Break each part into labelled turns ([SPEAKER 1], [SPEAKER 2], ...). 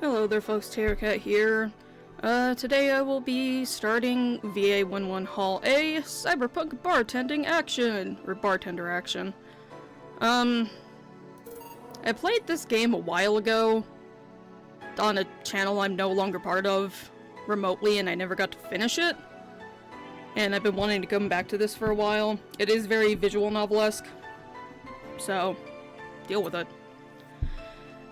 [SPEAKER 1] Hello there folks, TaterCat here. Today I will be starting VA-11 Hall A, Cyberpunk Bartending action, or Bartender action. I played this game a while ago on a channel I'm no longer part of remotely, and I never got to finish it. And I've been wanting to come back to this for a while. It is very visual novel-esque, so deal with it.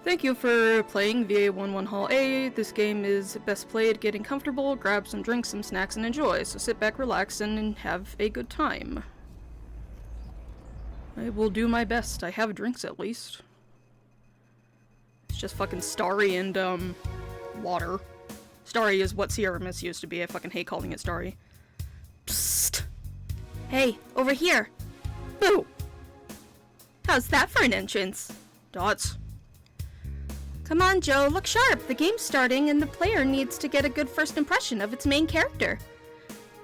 [SPEAKER 1] Thank you for playing VA-11 Hall A. This game is best played getting comfortable, grab some drinks, some snacks, and enjoy. So sit back, relax, and have a good time. I will do my best. I have drinks at least. It's just fucking Starry and, water. Starry is what Sierra Mist used to be. I fucking hate calling it Starry. Psst! Hey, over here! Boo! How's that for an entrance? Dots. Come on, Joe, look sharp. The game's starting and the player needs to get a good first impression of its main character.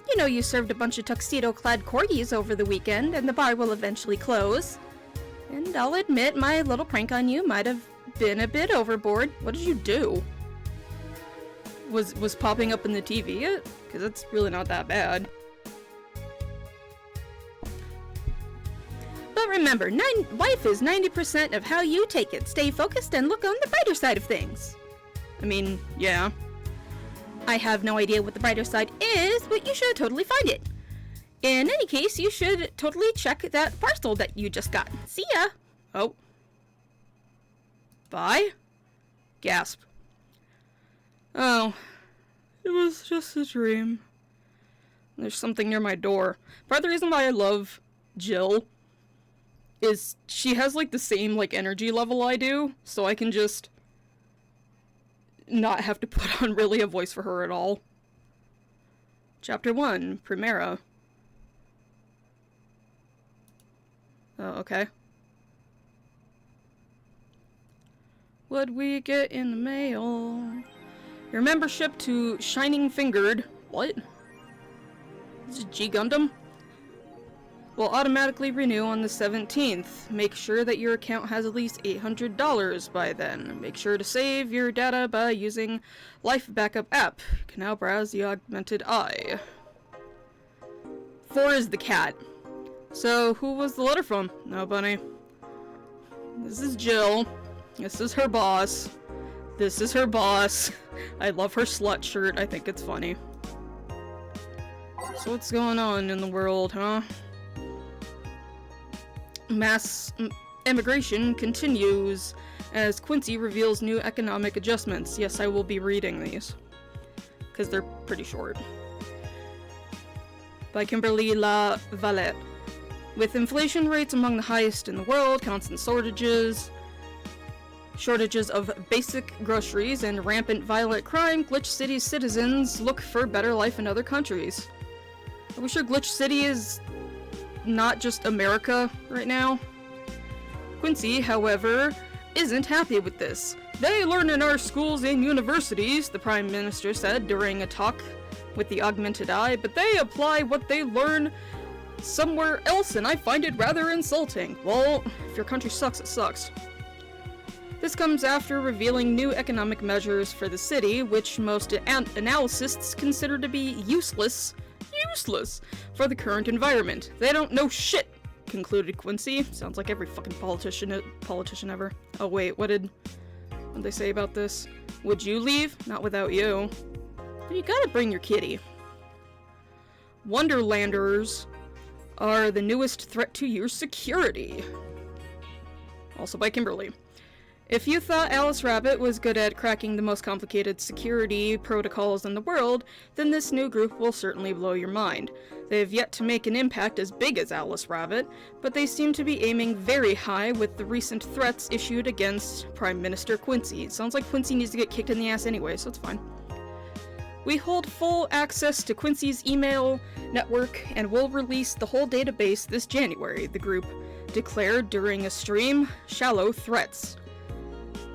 [SPEAKER 1] You know you served a bunch of tuxedo-clad corgis over the weekend, and the bar will eventually close. And I'll admit, my little prank on you might have been a bit overboard. What did you do? Was popping up in the TV it? Because it's really not that bad. But remember, life is 90% of how you take it. Stay focused and look on the brighter side of things. I mean, yeah. I have no idea what the brighter side is, but you should totally find it. In any case, you should totally check that parcel that you just got. See ya! Oh. Bye? Gasp. Oh. It was just a dream. There's something near my door. Part of the reason why I love Jill is she has like the same like energy level I do, so I can just not have to put on really a voice for her at all. Chapter 1, Primera. Oh, okay. What'd we get in the mail? Your membership to Shining Fingered. What? Is it G Gundam? Will automatically renew on the 17th. Make sure that your account has at least $800 by then. Make sure to save your data by using Life Backup app. You can now browse the augmented eye. 4 is the cat. So, who was the letter from? Nobody. This is Jill. This is her boss. This is her boss. I love her slut shirt. I think it's funny. So what's going on in the world, huh? Mass immigration continues as Quincy reveals new economic adjustments. Yes, I will be reading these, because they're pretty short. By Kimberly La Valette. With inflation rates among the highest in the world, constant shortages of basic groceries, and rampant violent crime, Glitch City's citizens look for better life in other countries. Are we sure Glitch City is not just America right now? Quincy, however, isn't happy with this. They learn in our schools and universities, the Prime Minister said during a talk with the Augmented Eye, but they apply what they learn somewhere else, and I find it rather insulting. Well, if your country sucks, it sucks. This comes after revealing new economic measures for the city, which most analysts consider to be useless for the current environment. They don't know shit, concluded Quincy. Sounds like every fucking politician ever. Oh wait, what'd they say about this? Would you leave? Not without you. You gotta bring your kitty. Wonderlanders are the newest threat to your security. Also by Kimberly. If you thought Alice Rabbit was good at cracking the most complicated security protocols in the world, then this new group will certainly blow your mind. They have yet to make an impact as big as Alice Rabbit, but they seem to be aiming very high with the recent threats issued against Prime Minister Quincy. It sounds like Quincy needs to get kicked in the ass anyway, so it's fine. We hold full access to Quincy's email network and will release the whole database this January, the group declared during a stream. Shallow threats.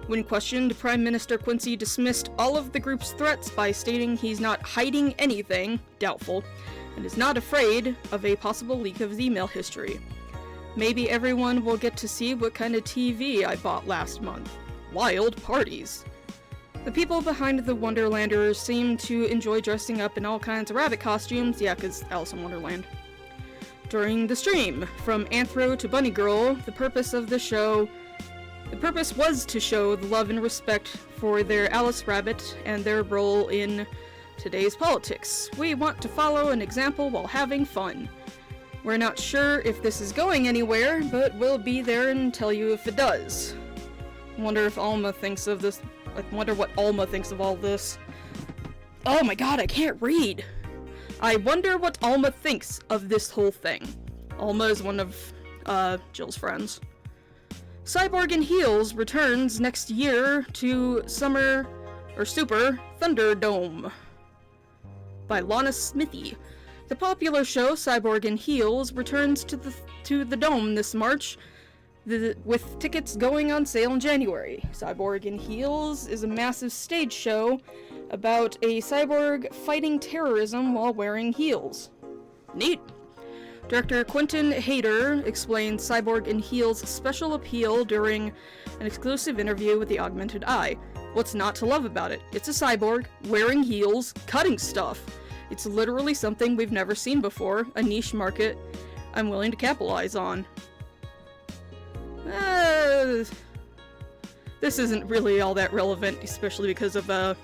[SPEAKER 1] When questioned, Prime Minister Quincy dismissed all of the group's threats by stating he's not hiding anything, doubtful, and is not afraid of a possible leak of his email history. Maybe everyone will get to see what kind of TV I bought last month. Wild parties. The people behind the Wonderlanders seem to enjoy dressing up in all kinds of rabbit costumes, yeah, 'cause Alice in Wonderland. During the stream, from Anthro to Bunny Girl, the purpose was to show the love and respect for their Alice Rabbit and their role in today's politics. We want to follow an example while having fun. We're not sure if this is going anywhere, but we'll be there and tell you if it does. I wonder what Alma thinks of all this. Oh my god, I can't read! I wonder what Alma thinks of this whole thing. Alma is one of, Jill's friends. Cyborg in Heels returns next year to Super Thunderdome by Lana Smithy. The popular show Cyborg in Heels returns to the Dome this March, with tickets going on sale in January. Cyborg in Heels is a massive stage show about a cyborg fighting terrorism while wearing heels. Neat. Director Quentin Hayter explained Cyborg in Heels' special appeal during an exclusive interview with the Augmented Eye. What's not to love about it? It's a cyborg, wearing heels, cutting stuff. It's literally something we've never seen before, a niche market I'm willing to capitalize on. This isn't really all that relevant, especially because of,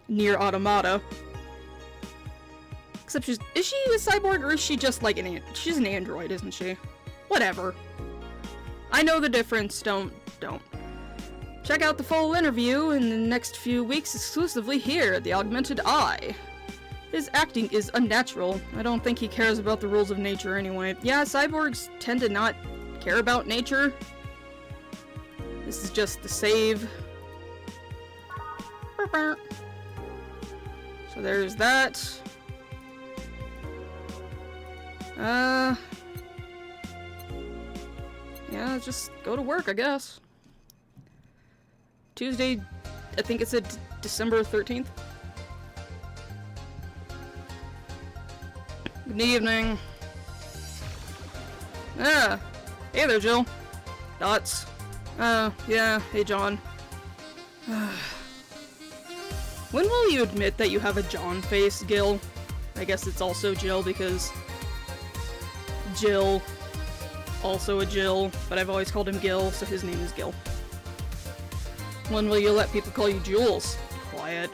[SPEAKER 1] Nier Automata. Except is she a cyborg or is she just like she's an android, isn't she? Whatever. I know the difference, don't. Check out the full interview in the next few weeks exclusively here at the Augmented Eye. His acting is unnatural. I don't think he cares about the rules of nature anyway. Yeah, cyborgs tend to not care about nature. This is just the save. So there's that. Yeah, just go to work, I guess. Tuesday, I think it said December 13th. Good evening. Ah, hey there, Jill. Dots. Yeah, hey, John. When will you admit that you have a John face, Gil? I guess it's also Jill because Jill, also a Jill, but I've always called him Gil, so his name is Gil. When will you let people call you Jules? Quiet.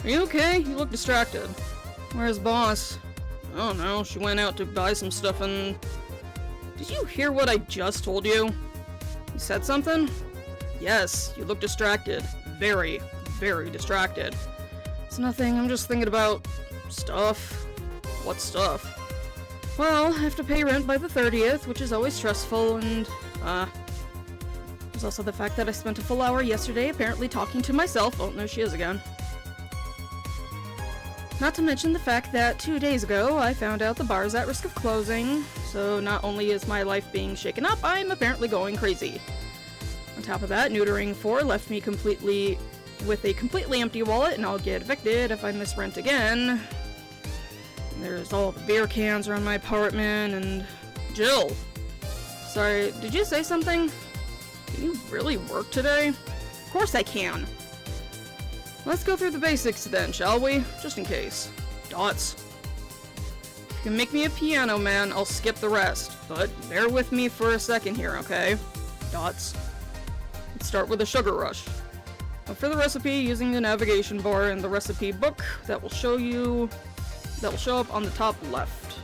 [SPEAKER 1] Are you okay? You look distracted. Where's Boss? I don't know, she went out to buy some stuff and... Did you hear what I just told you? You said something? Yes, you look distracted. Very, very distracted. It's nothing, I'm just thinking about... stuff. What stuff? Well, I have to pay rent by the 30th, which is always stressful, and, there's also the fact that I spent a full hour yesterday apparently talking to myself. Oh, there she is again. Not to mention the fact that 2 days ago, I found out the bar is at risk of closing, so not only is my life being shaken up, I'm apparently going crazy. On top of that, neutering 4 left me with a completely empty wallet, and I'll get evicted if I miss rent again. There's all the beer cans around my apartment, and... Jill! Sorry, did you say something? Can you really work today? Of course I can! Let's go through the basics then, shall we? Just in case. Dots. If you can make me a piano man, I'll skip the rest. But bear with me for a second here, okay? Dots. Let's start with a sugar rush. Look for the recipe using the navigation bar in the recipe book that will show up on the top left.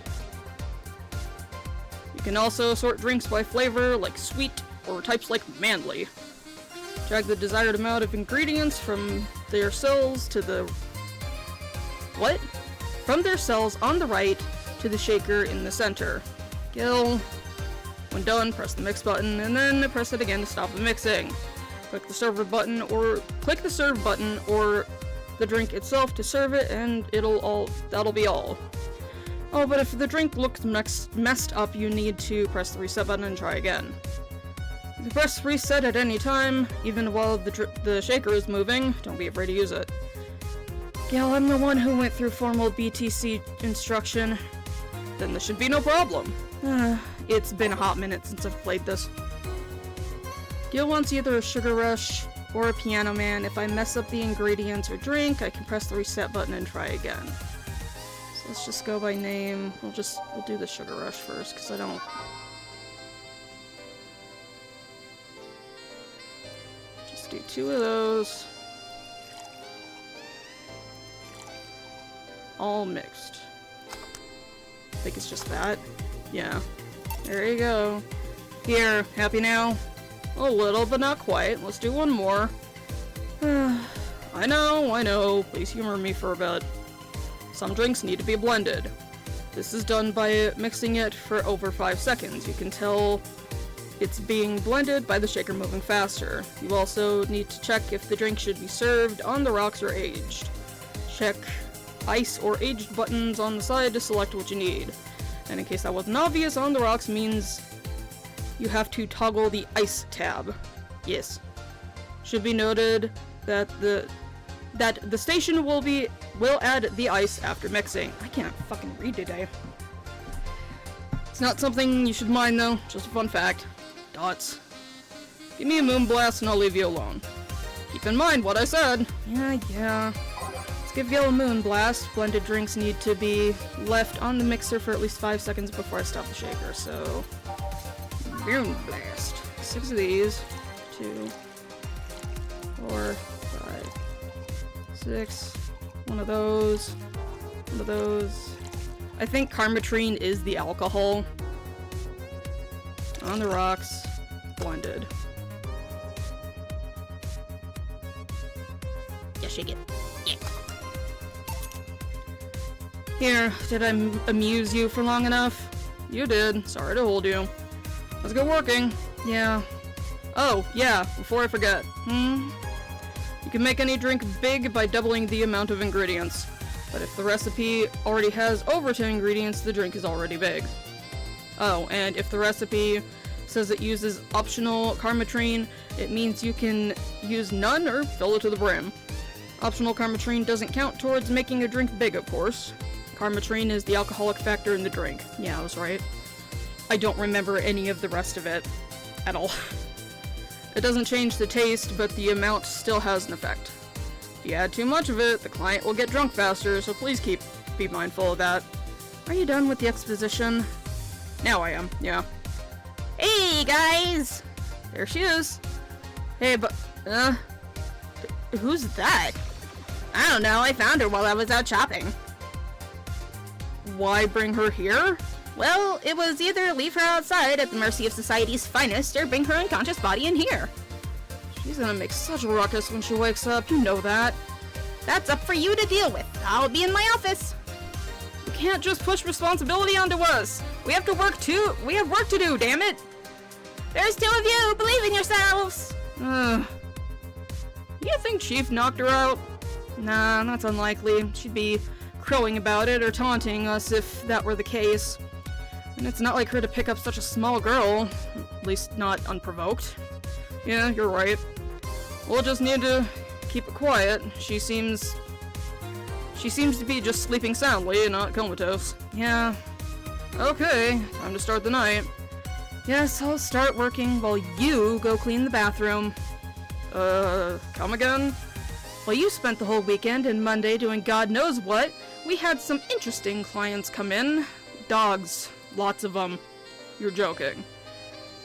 [SPEAKER 1] You can also sort drinks by flavor, like sweet, or types like manly. Drag the desired amount of ingredients from their cells to the... What? From their cells on the right to the shaker in the center. Gil. When done, press the mix button, and then press it again to stop the mixing. Click the serve button or the drink itself to serve it, and that'll be all. Oh, but if the drink looks messed up, you need to press the reset button and try again. If you press reset at any time, even while the shaker is moving, don't be afraid to use it. Gil, I'm the one who went through formal BTC instruction. Then there should be no problem. It's been a hot minute since I've played this. Gil wants either a sugar rush or a piano man. If I mess up the ingredients or drink, I can press the reset button and try again. So let's just go by name. We'll do the Sugar Rush first, because I don't... Just do 2 of those. All mixed. I think it's just that. Yeah. There you go. Here, happy now? A little, but not quite. Let's do one more. I know. Please humor me for a bit. Some drinks need to be blended. This is done by mixing it for over 5 seconds. You can tell it's being blended by the shaker moving faster. You also need to check if the drink should be served on the rocks or aged. Check ice or aged buttons on the side to select what you need. And in case that wasn't obvious, on the rocks means you have to toggle the ice tab. Yes. Should be noted that the station will add the ice after mixing. I can't fucking read today. It's not something you should mind though, just a fun fact. Dots. Give me a moonblast and I'll leave you alone. Keep in mind what I said. Yeah. Let's give you a moonblast. Blended drinks need to be left on the mixer for at least 5 seconds before I stop the shaker, so... Moonblast. 6 of these. 2, 4, 5, 6. One of those. One of those. I think Carmetrine is the alcohol. On the rocks. Blended. Yeah, shake it. Yeah. Here, did I amuse you for long enough? You did. Sorry to hold you. Let's go working. Yeah. Oh, yeah, before I forget. You can make any drink big by doubling the amount of ingredients. But if the recipe already has over 10 ingredients, the drink is already big. Oh, and if the recipe says it uses optional Carmetrine, it means you can use none or fill it to the brim. Optional Carmetrine doesn't count towards making a drink big, of course. Carmetrine is the alcoholic factor in the drink. Yeah, I was right. I don't remember any of the rest of it at all. It doesn't change the taste, but the amount still has an effect. If you add too much of it, the client will get drunk faster, so please be mindful of that. Are you done with the exposition? Now I am, yeah. Hey, guys! There she is. Hey, but, who's that? I don't know, I found her while I was out shopping. Why bring her here? Well, it was either leave her outside at the mercy of society's finest or bring her unconscious body in here. She's gonna make such a ruckus when she wakes up, you know that. That's up for you to deal with. I'll be in my office. You can't just push responsibility onto us. We have work to do, damn it. There's 2 of you. Believe in yourselves. You think Chief knocked her out? Nah, that's unlikely. She'd be crowing about it or taunting us if that were the case. And it's not like her to pick up such a small girl. At least not unprovoked. Yeah, you're right. We'll just need to keep it quiet. She seems to be just sleeping soundly and not comatose. Yeah. Okay, time to start the night. Yes, I'll start working while you go clean the bathroom. Come again? Well, you spent the whole weekend and Monday doing God knows what. We had some interesting clients come in. Dogs. Lots of them. You're joking.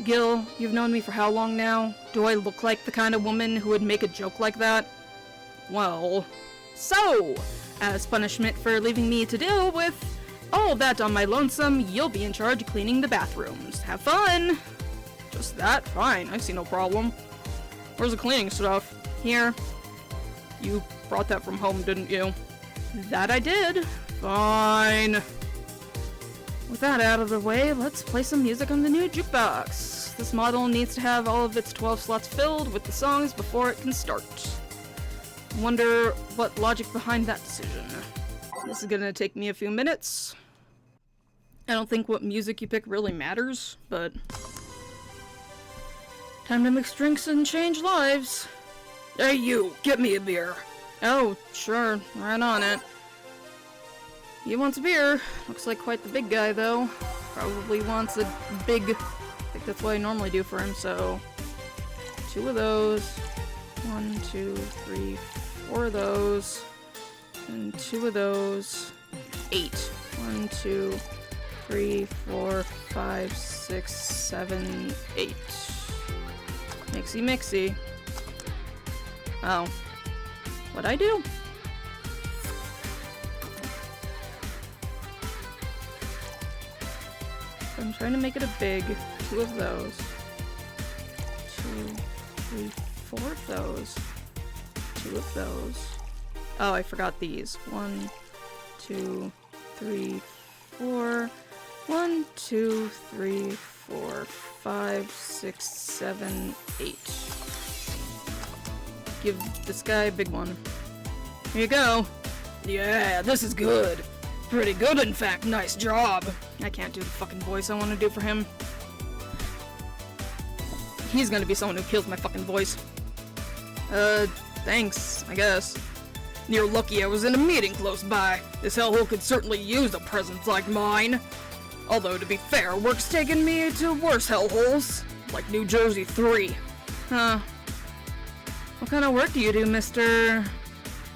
[SPEAKER 1] Gil, you've known me for how long now? Do I look like the kind of woman who would make a joke like that? Well... So, as punishment for leaving me to deal with all that on my lonesome, you'll be in charge of cleaning the bathrooms. Have fun! Just that? Fine, I see no problem. Where's the cleaning stuff? Here. You brought that from home, didn't you? That I did. Fine. With that out of the way, let's play some music on the new jukebox. This model needs to have all of its 12 slots filled with the songs before it can start. Wonder what logic behind that decision. This is gonna take me a few minutes. I don't think what music you pick really matters, but... Time to mix drinks and change lives. Hey you, get me a beer. Oh, sure, right on it. He wants a beer. Looks like quite the big guy, though. Probably wants a big... I think that's what I normally do for him, so... 2 of those. 1, 2, 3, 4 of those. And 2 of those. 8. 1, 2, 3, 4, 5, 6, 7, 8. Mixy mixy. Oh. What'd I do? I'm trying to make it a big. 2 of those. 2, 3, 4 of those. 2 of those. Oh, I forgot these. 1, 2, 3, 4. 1, 2, 3, 4, 5, 6, 7, 8. Give this guy a big one. Here you go. Yeah, this is good. Pretty good, in fact. Nice job. I can't do the fucking voice I want to do for him. He's gonna be someone who kills my fucking voice. Thanks, I guess. You're lucky I was in a meeting close by. This hellhole could certainly use a presence like mine. Although, to be fair, work's taken me to worse hellholes, like New Jersey 3. Huh. What kind of work do you do, Mr.?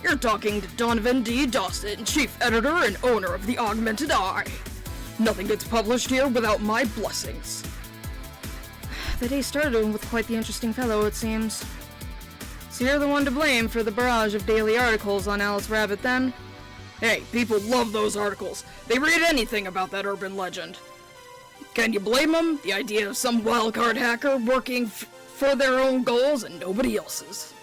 [SPEAKER 1] You're talking to Donovan Dawson, chief editor and owner of the Augmented Eye. Nothing gets published here without my blessings. The day started with quite the interesting fellow, it seems. So you're the one to blame for the barrage of daily articles on Alice Rabbit, then? Hey, people love those articles. They read anything about that urban legend. Can you blame them? The idea of some wildcard hacker working for their own goals and nobody else's.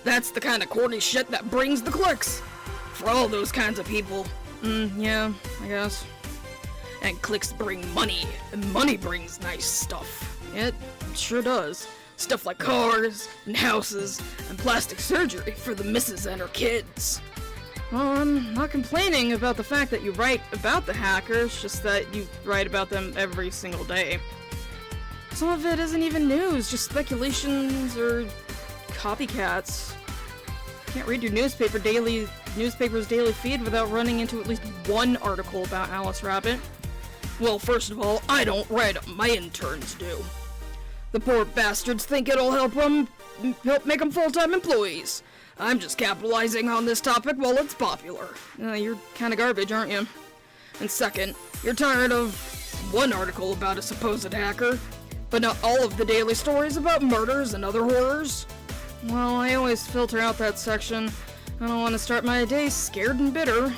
[SPEAKER 1] That's the kind of corny shit that brings the clicks. For all those kinds of people. Yeah, I guess. And clicks bring money, and money brings nice stuff. It sure does. Stuff like cars, and houses, and plastic surgery for the missus and her kids. Well, I'm not complaining about the fact that you write about the hackers, just that you write about them every single day. Some of it isn't even news, just speculations or copycats. Can't read your newspaper's daily feed without running into at least one article about Alice Rabbit. Well, first of all, I don't write them, my interns do. The poor bastards think it'll help make them full-time employees. I'm just capitalizing on this topic while it's popular. You're kinda garbage, aren't you? And second, you're tired of one article about a supposed hacker, but not all of the daily stories about murders and other horrors? Well, I always filter out that section. I don't want to start my day scared and bitter.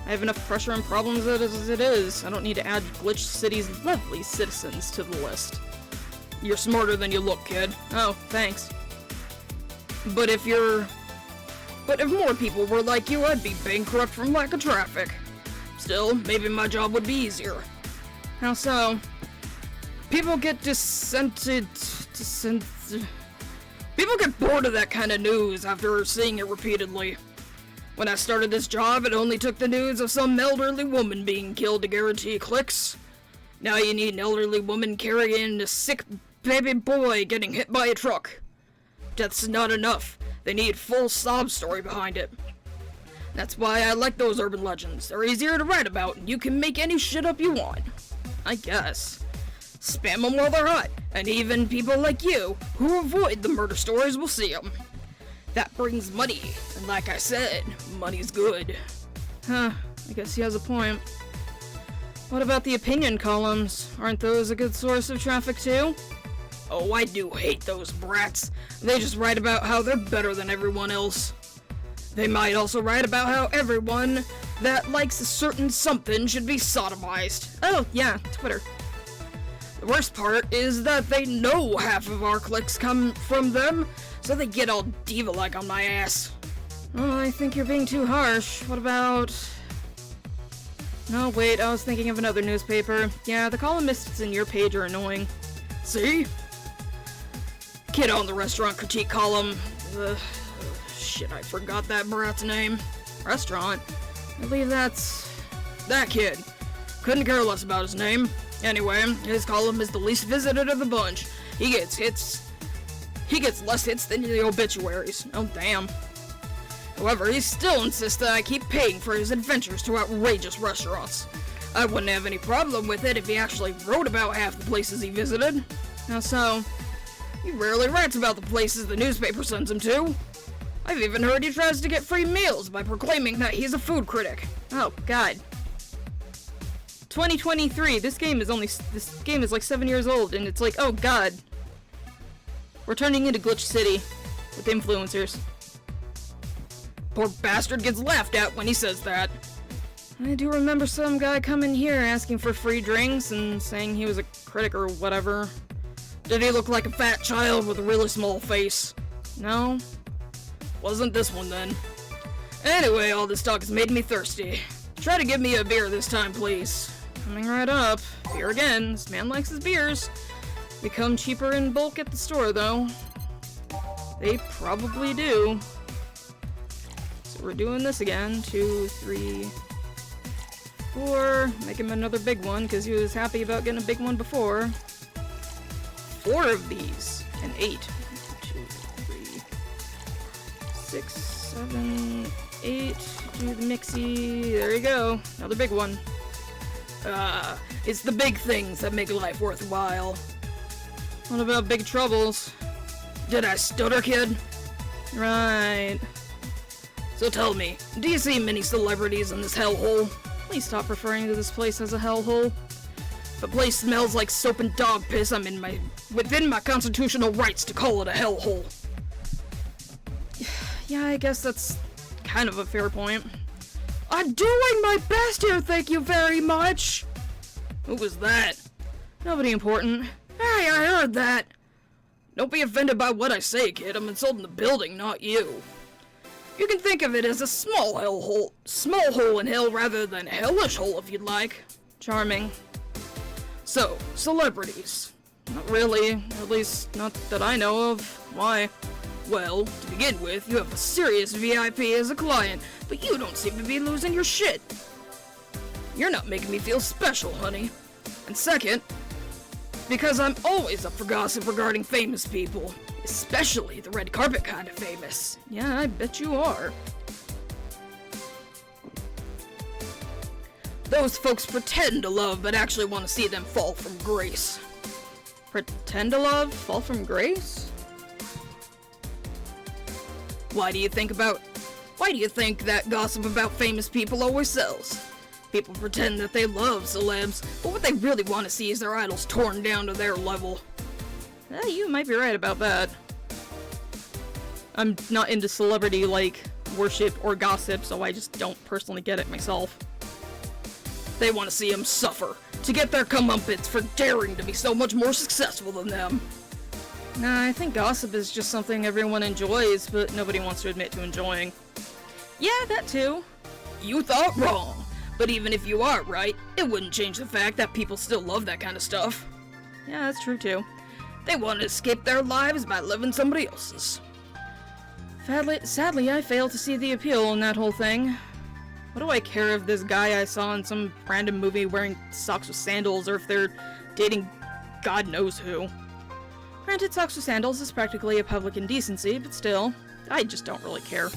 [SPEAKER 1] I have enough pressure and problems as it is. I don't need to add Glitch City's lovely citizens to the list. You're smarter than you look, kid. Oh, thanks. But if more people were like you, I'd be bankrupt from lack of traffic. Still, maybe my job would be easier. How so? People get People get bored of that kind of news after seeing it repeatedly. When I started this job, it only took the news of some elderly woman being killed to guarantee clicks. Now you need an elderly woman carrying a sick baby boy getting hit by a truck. That's not enough. They need full sob story behind it. That's why I like those urban legends. They're easier to write about, and you can make any shit up you want. I guess. Spam them while they're hot, and even people like you, who avoid the murder stories, will see them. That brings money, and like I said, money's good. Huh, I guess he has a point. What about the opinion columns? Aren't those a good source of traffic too? Oh, I do hate those brats. They just write about how they're better than everyone else. They might also write about how everyone that likes a certain something should be sodomized. Oh, yeah, Twitter. The worst part is that they know half of our clicks come from them, so they get all diva-like on my ass. Oh, I think you're being too harsh. What about... No, wait, I was thinking of another newspaper. Yeah, the columnists in your page are annoying. See? Kid on the restaurant critique column. Shit, I forgot that brat's name. Restaurant? I believe that's... that kid. Couldn't care less about his name. Anyway, his column is the least visited of the bunch. He gets less hits than the obituaries. Oh, damn. However, he still insists that I keep paying for his adventures to outrageous restaurants. I wouldn't have any problem with it if he actually wrote about half the places he visited. How so? He rarely writes about the places the newspaper sends him to. I've even heard he tries to get free meals by proclaiming that he's a food critic. Oh, God. 2023, this game is like 7 years old, and it's like, oh God. We're turning into Glitch City with influencers. Poor bastard gets laughed at when he says that. I do remember some guy coming here asking for free drinks and saying he was a critic or whatever. Did he look like a fat child with a really small face? No? Wasn't this one then. Anyway, all this talk has made me thirsty. Try to give me a beer this time, please. Coming right up. Beer again. This man likes his beers. They come cheaper in bulk at the store, though. They probably do. So we're doing this again. 2, 3, 4. Make him another big one, because he was happy about getting a big one before. 4 of these. And 8. 2, 3, 6, 7, 8. Do the mixie. There you go. Another big one. It's the big things that make life worthwhile. What about big troubles? Did I stutter, kid? Right. So tell me, do you see many celebrities in this hellhole? Please stop referring to this place as a hellhole. If a place smells like soap and dog piss, I'm within my constitutional rights to call it a hellhole. Yeah, I guess that's kind of a fair point. I'm doing my best here, thank you very much! Who was that? Nobody important. Hey, I heard that! Don't be offended by what I say, kid. I'm insulting the building, not you. You can think of it as a small hole in hell rather than a hellish hole if you'd like. Charming. So, celebrities. Not really, at least not that I know of. Why? Well, to begin with, you have a serious VIP as a client, but you don't seem to be losing your shit. You're not making me feel special, honey. And second, because I'm always up for gossip regarding famous people, especially the red carpet kind of famous. Yeah, I bet you are. Those folks pretend to love, but actually want to see them fall from grace. Pretend to love? Fall from grace? Why do you think that gossip about famous people always sells? People pretend that they love celebs, but what they really want to see is their idols torn down to their level. You might be right about that. I'm not into celebrity, worship or gossip, so I just don't personally get it myself. They want to see them suffer, to get their comeuppance for daring to be so much more successful than them. Nah, I think gossip is just something everyone enjoys, but nobody wants to admit to enjoying. Yeah, that too. You thought wrong. But even if you are right, it wouldn't change the fact that people still love that kind of stuff. Yeah, that's true too. They want to escape their lives by living somebody else's. Sadly, I fail to see the appeal in that whole thing. What do I care if this guy I saw in some random movie wearing socks with sandals, or if they're dating God knows who? Granted, socks with sandals is practically a public indecency, but still, I just don't really care.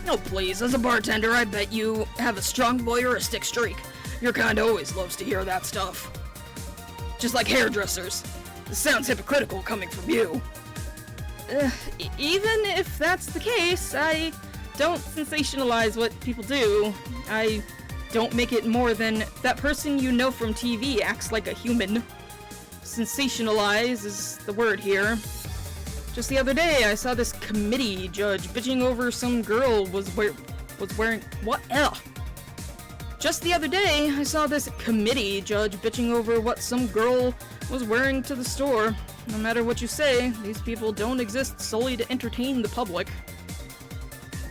[SPEAKER 1] No, please, as a bartender, I bet you have a strong voyeuristic streak. Your kind always loves to hear that stuff. Just like hairdressers. This sounds hypocritical coming from you. Even if that's the case, I don't sensationalize what people do. I don't make it more than that person you know from TV acts like a human. Sensationalize is the word here. Just the other day, I saw this committee judge bitching over some girl was wearing what? Ugh. Just the other day, I saw this committee judge bitching over what some girl was wearing to the store. No matter what you say, these people don't exist solely to entertain the public.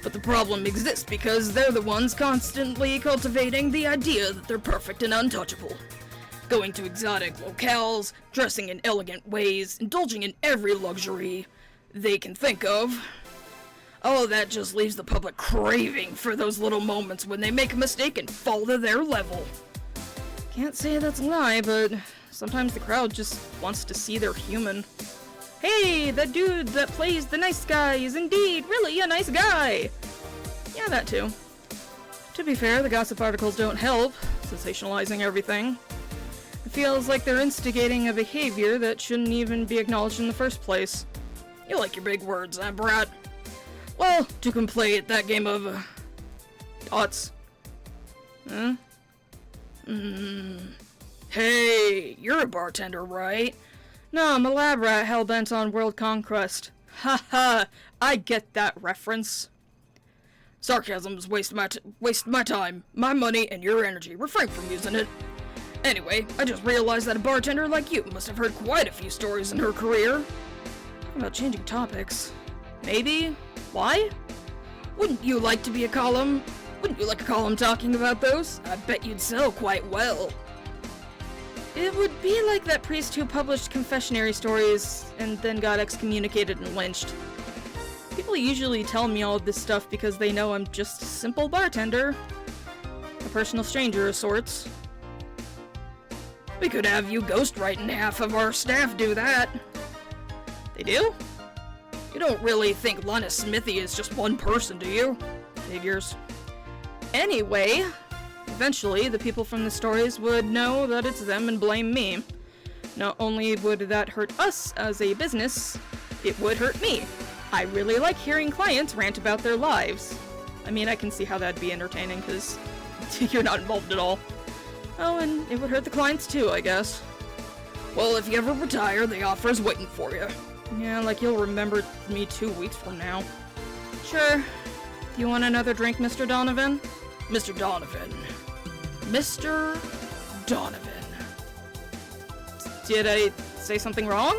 [SPEAKER 1] But the problem exists because they're the ones constantly cultivating the idea that they're perfect and untouchable. Going to exotic locales, dressing in elegant ways, indulging in every luxury they can think of. All of that just leaves the public craving for those little moments when they make a mistake and fall to their level. Can't say that's a lie, but sometimes the crowd just wants to see they're human. Hey, that dude that plays the nice guy is indeed really a nice guy! Yeah, that too. To be fair, the gossip articles don't help, sensationalizing everything. It feels like they're instigating a behavior that shouldn't even be acknowledged in the first place. You like your big words, huh, brat? Well, to complete that game of, dots. Huh? Hey, you're a bartender, right? No, I'm a lab rat hell-bent on world conquest. Haha, I get that reference. Sarcasms waste my time, my money, and your energy. Refrain from using it. Anyway, I just realized that a bartender like you must have heard quite a few stories in her career. How about changing topics? Maybe? Why? Wouldn't you like a column talking about those? I bet you'd sell quite well. It would be like that priest who published confessionary stories and then got excommunicated and lynched. People usually tell me all of this stuff because they know I'm just a simple bartender. A personal stranger of sorts. We could have you ghostwrite and half of our staff do that. They do? You don't really think Lana Smithy is just one person, do you? Figures. Anyway, eventually the people from the stories would know that it's them and blame me. Not only would that hurt us as a business, it would hurt me. I really like hearing clients rant about their lives. I mean, I can see how that'd be entertaining, because you're not involved at all. Oh, and it would hurt the clients too, I guess. Well, if you ever retire, the offer's waiting for you. Yeah, like you'll remember me 2 weeks from now. Sure. You want another drink, Mr. Donovan? Mr. Donovan. Mr. Donovan. Did I say something wrong?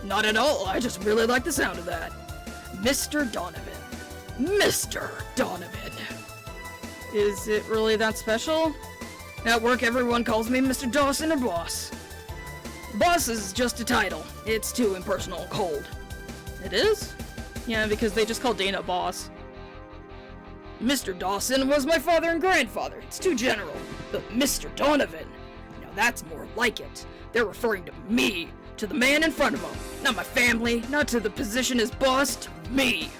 [SPEAKER 1] Not at all, I just really like the sound of that. Mr. Donovan. Mr. Donovan. Is it really that special? At work, everyone calls me Mr. Dawson or Boss. Boss is just a title. It's too impersonal and cold. It is? Yeah, because they just call Dana Boss. Mr. Dawson was my father and grandfather. It's too general. But Mr. Donovan, now that's more like it. They're referring to me, to the man in front of them. Not my family, not to the position as boss, to me.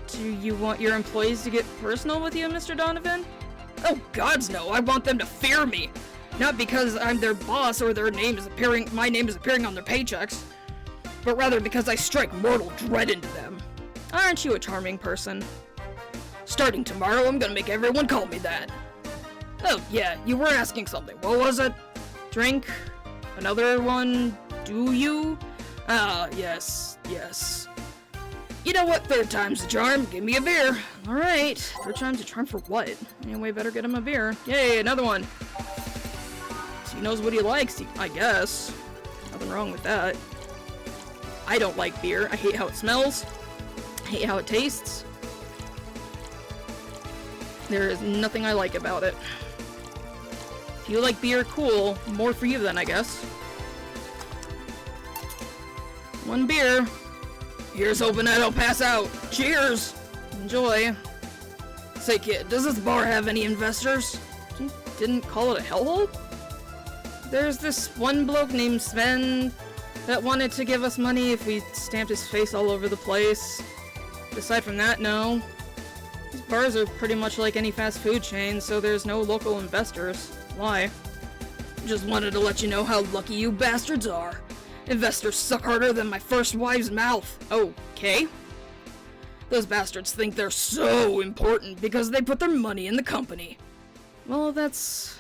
[SPEAKER 1] Do you want your employees to get personal with you, Mr. Donovan? Oh, gods no, I want them to fear me. Not because I'm their boss or my name is appearing on their paychecks, but rather because I strike mortal dread into them. Aren't you a charming person? Starting tomorrow, I'm gonna make everyone call me that. Oh, yeah, you were asking something. What was it? Drink? Another one? Do you? Ah, yes. You know what? Third time's the charm. Give me a beer. Alright. Third time's the charm for what? Anyway, better get him a beer. Yay, another one. So he knows what he likes, I guess. Nothing wrong with that. I don't like beer. I hate how it smells. I hate how it tastes. There is nothing I like about it. If you like beer, cool. More for you then, I guess. One beer. Here's hoping I don't pass out. Cheers! Enjoy. Say, kid, does this bar have any investors? You didn't call it a hellhole? There's this one bloke named Sven that wanted to give us money if we stamped his face all over the place. Aside from that, no. These bars are pretty much like any fast food chain, so there's no local investors. Why? Just wanted to let you know how lucky you bastards are. Investors suck harder than my first wife's mouth. Okay. Those bastards think they're so important because they put their money in the company. Well, that's...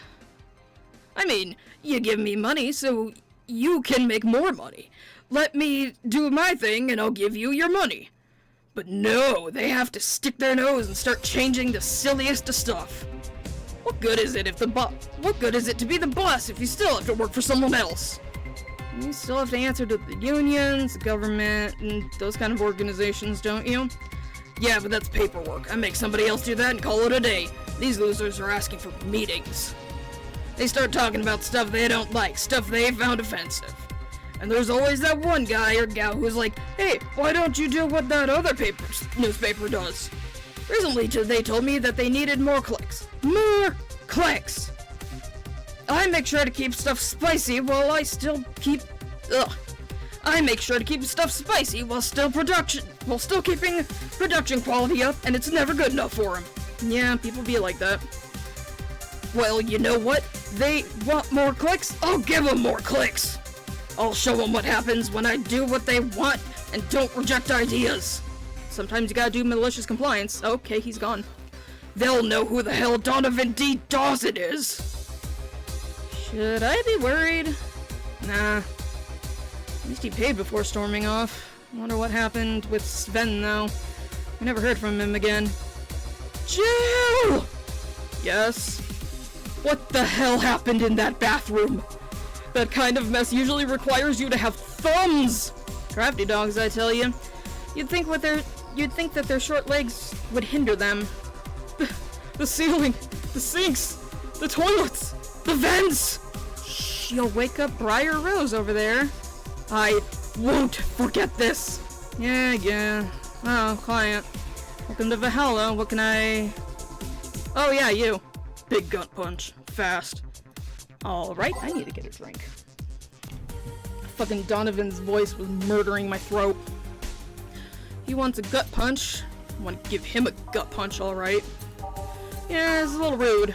[SPEAKER 1] I mean, you give me money so you can make more money. Let me do my thing and I'll give you your money. But no, they have to stick their nose and start changing the silliest of stuff. What good is it to be the boss if you still have to work for someone else? You still have to answer to the unions, the government, and those kind of organizations, don't you? Yeah, but that's paperwork. I make somebody else do that and call it a day. These losers are asking for meetings. They start talking about stuff they don't like, stuff they found offensive. And there's always that one guy or gal who's like, hey, why don't you do what that other newspaper does? Recently, they told me that they needed more clicks. More clicks! I make sure to keep stuff spicy while I make sure to keep stuff spicy while still keeping production quality up, and it's never good enough for them. Yeah, people be like that. Well, you know what? They want more clicks? I'll give them more clicks! I'll show them what happens when I do what they want and don't reject ideas. Sometimes you gotta do malicious compliance. Okay, he's gone. They'll know who the hell Donovan D. Dawson is! Should I be worried? Nah. At least he paid before storming off. Wonder what happened with Sven, though. We never heard from him again. Jill! Yes? What the hell happened in that bathroom? That kind of mess usually requires you to have thumbs! Crafty dogs, I tell you. You'd think that their short legs would hinder them. The ceiling, the sinks, the toilets, the vents! You'll wake up Briar Rose over there. I won't forget this! Yeah. Oh, client. Welcome to Valhalla, what can I... Oh yeah, you. Big gut punch. Fast. Alright, I need to get a drink. Fucking Donovan's voice was murdering my throat. He wants a gut punch. I want to give him a gut punch, alright. Yeah, it's a little rude.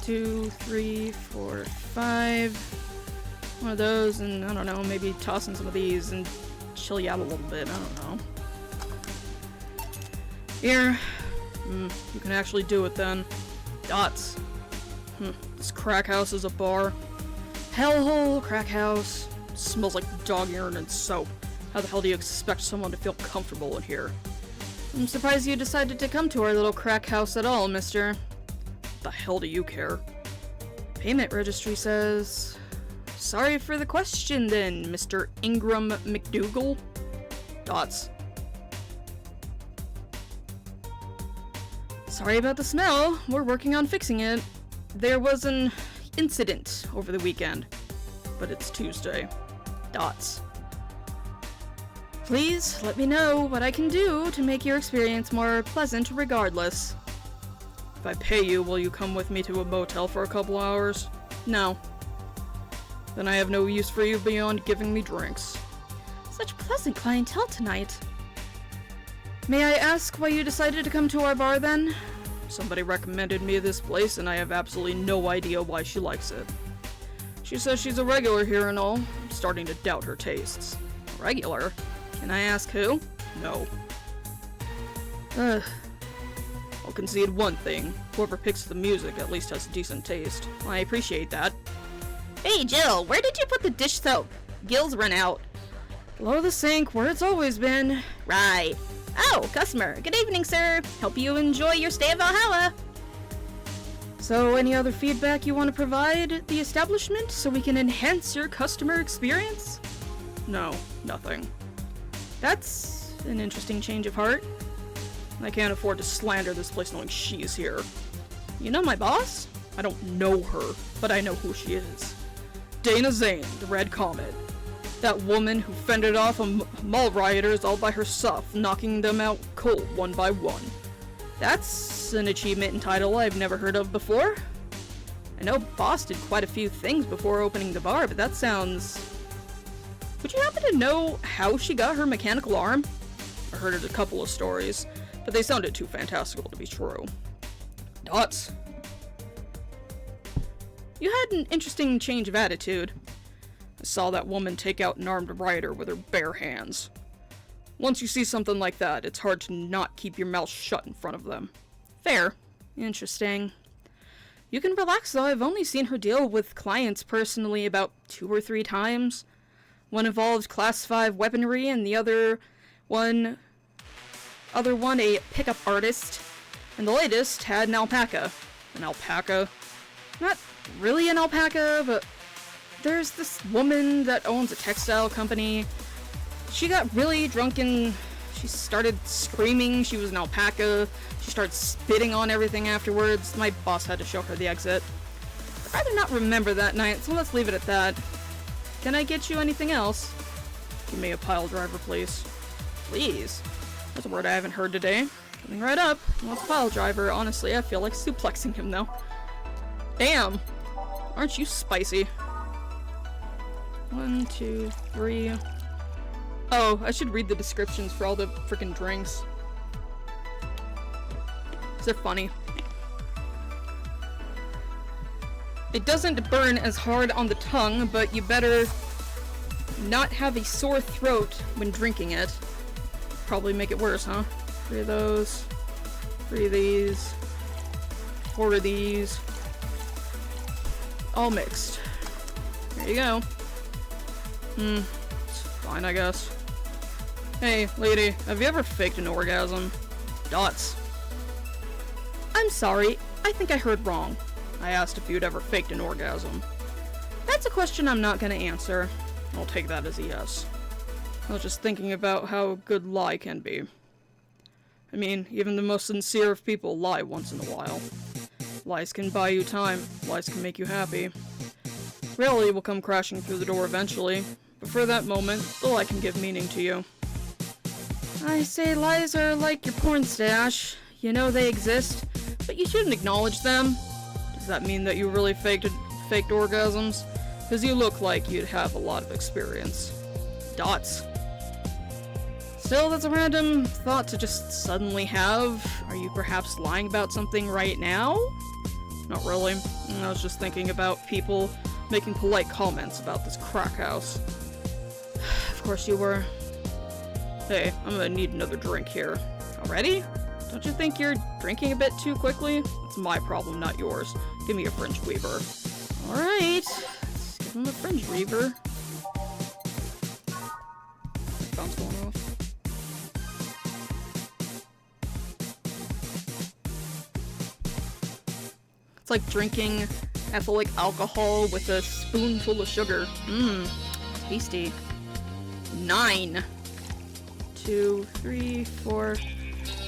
[SPEAKER 1] 2, 3, 4, 5. One of those, and I don't know, maybe toss in some of these and chill you out a little bit. I don't know. Here. You can actually do it then. Dots. This crack house is a bar. Hellhole, crack house. Smells like dog urine and soap. How the hell do you expect someone to feel comfortable in here? I'm surprised you decided to come to our little crack house at all, mister. What the hell do you care? Payment registry says... Sorry for the question then, Mr. Ingram McDougal. Dots. Sorry about the smell. We're working on fixing it. There was an incident over the weekend. But it's Tuesday. Dots. Please let me know what I can do to make your experience more pleasant regardless. If I pay you, will you come with me to a motel for a couple hours? No. Then I have no use for you beyond giving me drinks. Such pleasant clientele tonight. May I ask why you decided to come to our bar then? Somebody recommended me this place and I have absolutely no idea why she likes it. She says she's a regular here and all. I'm starting to doubt her tastes. Regular? Can I ask who? No. I'll concede one thing. Whoever picks the music at least has decent taste. I appreciate that. Hey Jill, where did you put the dish soap? Gills run out. Below the sink, where it's always been. Right. Oh, customer. Good evening, sir. Hope you enjoy your stay at Valhalla. So, any other feedback you want to provide the establishment so we can enhance your customer experience? No, nothing. That's an interesting change of heart. I can't afford to slander this place knowing she's here. You know my boss? I don't know her, but I know who she is. Dana Zane, the Red Comet. That woman who fended off mall rioters all by herself, knocking them out cold one by one. That's an achievement and title I've never heard of before. I know Boss did quite a few things before opening the bar, but that sounds... Would you happen to know how she got her mechanical arm? I heard a couple of stories, but they sounded too fantastical to be true. Dots. You had an interesting change of attitude. I saw that woman take out an armed rioter with her bare hands. Once you see something like that, it's hard to not keep your mouth shut in front of them. Fair. Interesting. You can relax though, I've only seen her deal with clients personally about 2 or 3 times. One involved class 5 weaponry and the other one a pickup artist. And the latest had an alpaca. An alpaca? Not really an alpaca, but there's this woman that owns a textile company. She got really drunk and she started screaming she was an alpaca. She started spitting on everything afterwards. My boss had to show her the exit. I'd rather not remember that night, so let's leave it at that. Can I get you anything else? Give me a pile driver, please. Please? That's a word I haven't heard today. Coming right up. What's pile driver? Honestly, I feel like suplexing him though. Damn! Aren't you spicy? 1, 2, 3... Oh, I should read the descriptions for all the freaking drinks. They're funny. It doesn't burn as hard on the tongue, but you better not have a sore throat when drinking it. Probably make it worse, huh? 3 of those. 3 of these. 4 of these. All mixed. There you go. It's fine, I guess. Hey, lady, have you ever faked an orgasm? Dots. I'm sorry, I think I heard wrong. I asked if you'd ever faked an orgasm. That's a question I'm not gonna answer. I'll take that as a yes. I was just thinking about how good lie can be. I mean, even the most sincere of people lie once in a while. Lies can buy you time. Lies can make you happy. Reality will come crashing through the door eventually, but for that moment, the lie can give meaning to you. I say lies are like your porn stash. You know they exist, but you shouldn't acknowledge them. Does that mean that you really faked orgasms? Because you look like you'd have a lot of experience. Dots. Still, that's a random thought to just suddenly have. Are you perhaps lying about something right now? Not really. I was just thinking about people making polite comments about this crack house. Of course you were. Hey, I'm gonna need another drink here. Already? Don't you think you're drinking a bit too quickly? It's my problem, not yours. Give me a Fringe Weaver. Alright. Let's give him a Fringe Weaver. Phone's going off. It's like drinking ethylic alcohol with a spoonful of sugar. Tasty. 9. 2, 3, 4,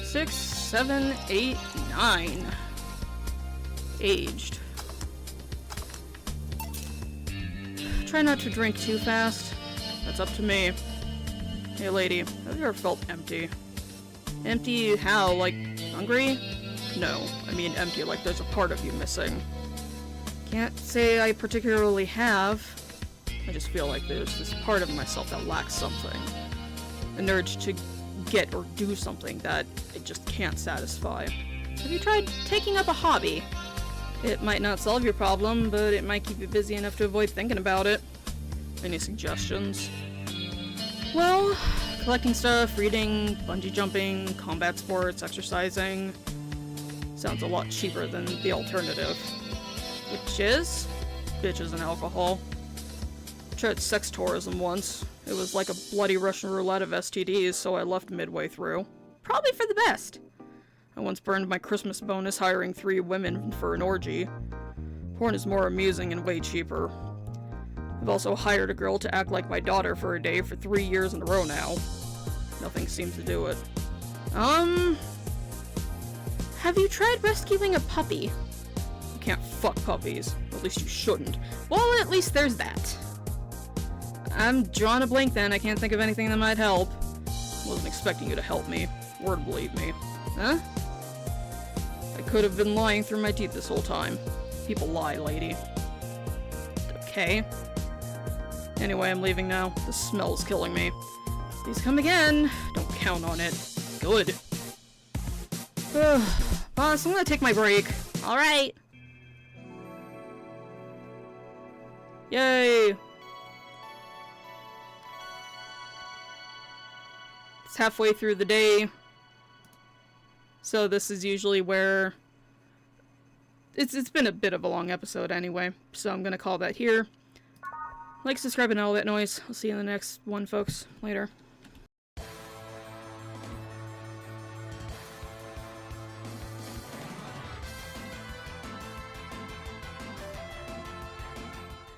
[SPEAKER 1] 6, 7, 8, 9. Aged. Try not to drink too fast. That's up to me. Hey lady, have you ever felt empty? Empty how? Like, hungry? No, I mean empty like there's a part of you missing. Can't say I particularly have. I just feel like there's this part of myself that lacks something. An urge to get or do something that it just can't satisfy. Have you tried taking up a hobby? It might not solve your problem, but it might keep you busy enough to avoid thinking about it. Any suggestions? Well, collecting stuff, reading, bungee jumping, combat sports, exercising. Sounds a lot cheaper than the alternative. Which is? Bitches and alcohol. I tried sex tourism once. It was like a bloody Russian roulette of STDs, so I left midway through. Probably for the best. I once burned my Christmas bonus hiring 3 women for an orgy. Porn is more amusing and way cheaper. I've also hired a girl to act like my daughter for a day for 3 years in a row now. Nothing seems to do it. Have you tried rescuing a puppy? You can't fuck puppies. At least you shouldn't. Well, at least there's that. I'm drawing a blank then. I can't think of anything that might help. Wasn't expecting you to help me. Or to believe me. Huh? I could have been lying through my teeth this whole time. People lie, lady. Okay. Anyway, I'm leaving now. The smell's killing me. Please come again. Don't count on it. Good. Boss, I'm gonna take my break. Alright. Yay. It's halfway through the day. So this is usually where... It's been a bit of a long episode anyway. So I'm gonna call that here. Like, subscribe, and all that noise. I'll see you in the next one, folks. Later.